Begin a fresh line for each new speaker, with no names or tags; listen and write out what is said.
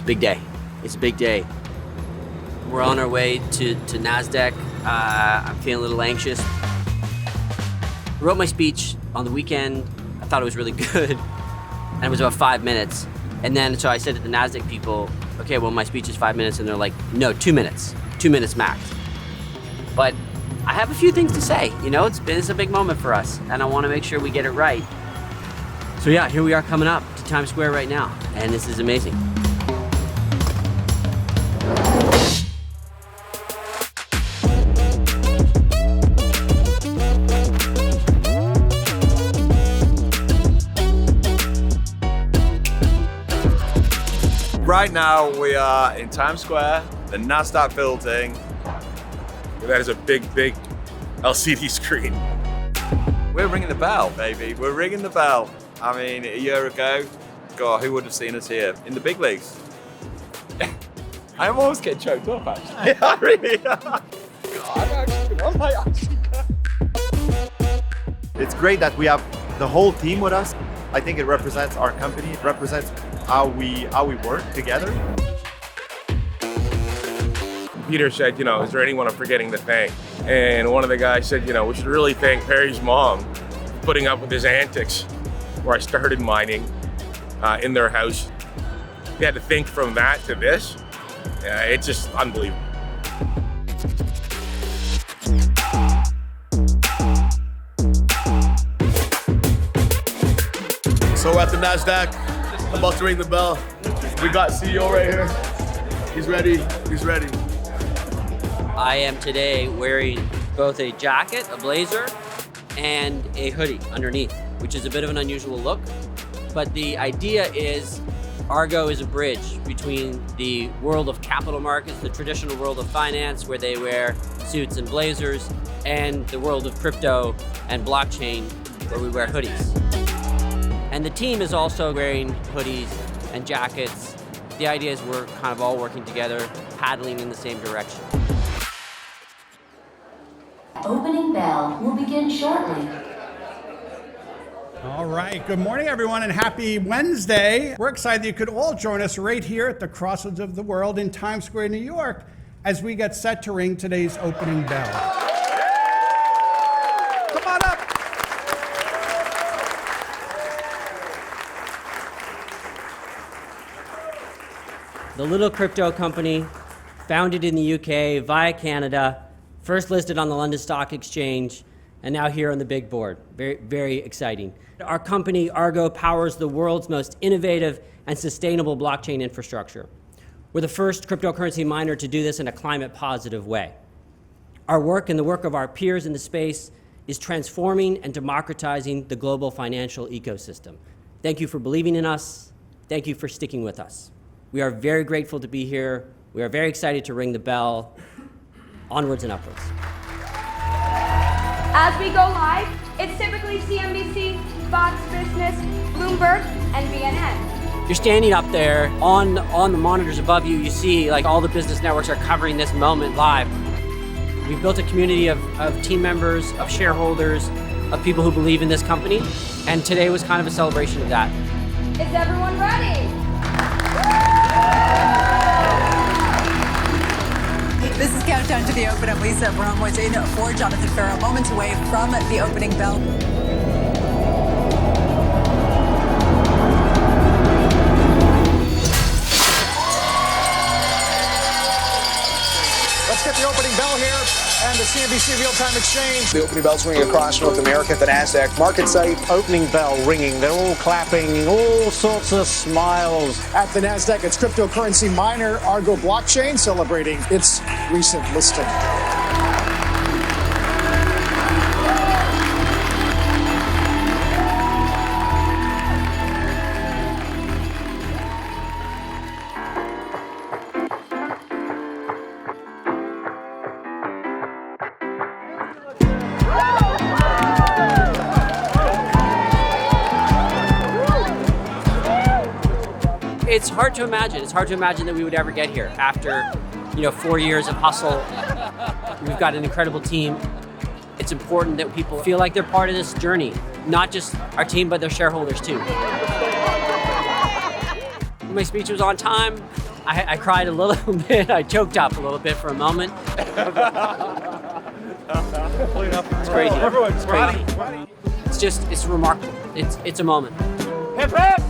It's a big day. It's a big day. We're on our way to Nasdaq. I'm feeling a little anxious. I wrote my speech on the weekend. I thought it was really good. And it was about 5 minutes. And then, so I said to the Nasdaq people, okay, well, my speech is 5 minutes. And they're like, no, 2 minutes. 2 minutes max. But I have a few things to say. You know, it's a big moment for us. And I want to make sure we get it right. So yeah, here we are coming up to Times Square right now. And this is amazing.
Right now we are in Times Square, the Nasdaq building. That is a big LCD screen. We're ringing the bell, baby. We're ringing the bell. I mean, a year ago, God, who would have seen us here in the big leagues? I'm almost getting choked up, actually. Yeah, I really am. God,
It's great that we have the whole team with us. I think it represents our company. It represents how we work together.
Peter said, you know, is there anyone I'm forgetting to thank? And one of the guys said, you know, we should really thank Perry's mom for putting up with his antics where I started mining in their house. You had to think from that to this. It's just unbelievable.
So we're at the Nasdaq, about to ring the bell. We got CEO right here. He's ready, he's ready.
I am today wearing both a jacket, a blazer, and a hoodie underneath, which is a bit of an unusual look. But the idea is Argo is a bridge between the world of capital markets, the traditional world of finance, where they wear suits and blazers, and the world of crypto and blockchain, where we wear hoodies. And the team is also wearing hoodies and jackets. The idea is we're kind of all working together, paddling in the same direction.
Opening bell will begin shortly.
All right, good morning everyone and happy Wednesday. We're excited that you could all join us right here at the Crossroads of the World in Times Square, New York, as we get set to ring today's opening bell. Come on up.
The little crypto company, founded in the UK via Canada, first listed on the London Stock Exchange, and now here on the big board. Very, very exciting. Our company, Argo, powers the world's most innovative and sustainable blockchain infrastructure. We're the first cryptocurrency miner to do this in a climate positive way. Our work and the work of our peers in the space is transforming and democratizing the global financial ecosystem. Thank you for believing in us. Thank you for sticking with us. We are very grateful to be here. We are very excited to ring the bell. Onwards and upwards.
As we go live, it's typically CNBC, Fox Business, Bloomberg, and BNN.
You're standing up there on the monitors above you. You see like all the business networks are covering this moment live. We've built a community of team members, of shareholders, of people who believe in this company. And today was kind of a celebration of that.
Is everyone ready?
This is Countdown to the Open. I'm Lisa Bromwich in for Jonathan Farrow, moments away from the opening bell.
Let's get the opening bell here and the CNBC real-time exchange.
The opening bell's ringing across North America at the Nasdaq market site.
Opening bell ringing. They're all clapping, all sorts of smiles.
At the Nasdaq, it's cryptocurrency miner Argo Blockchain celebrating its recent listing.
It's hard to imagine. It's hard to imagine that we would ever get here after, 4 years of hustle. We've got an incredible team. It's important that people feel like they're part of this journey, not just our team, but their shareholders too. My speech was on time. I cried a little bit. I choked up a little bit for a moment. It's crazy. It's crazy. It's remarkable. It's a moment.
Hip hip!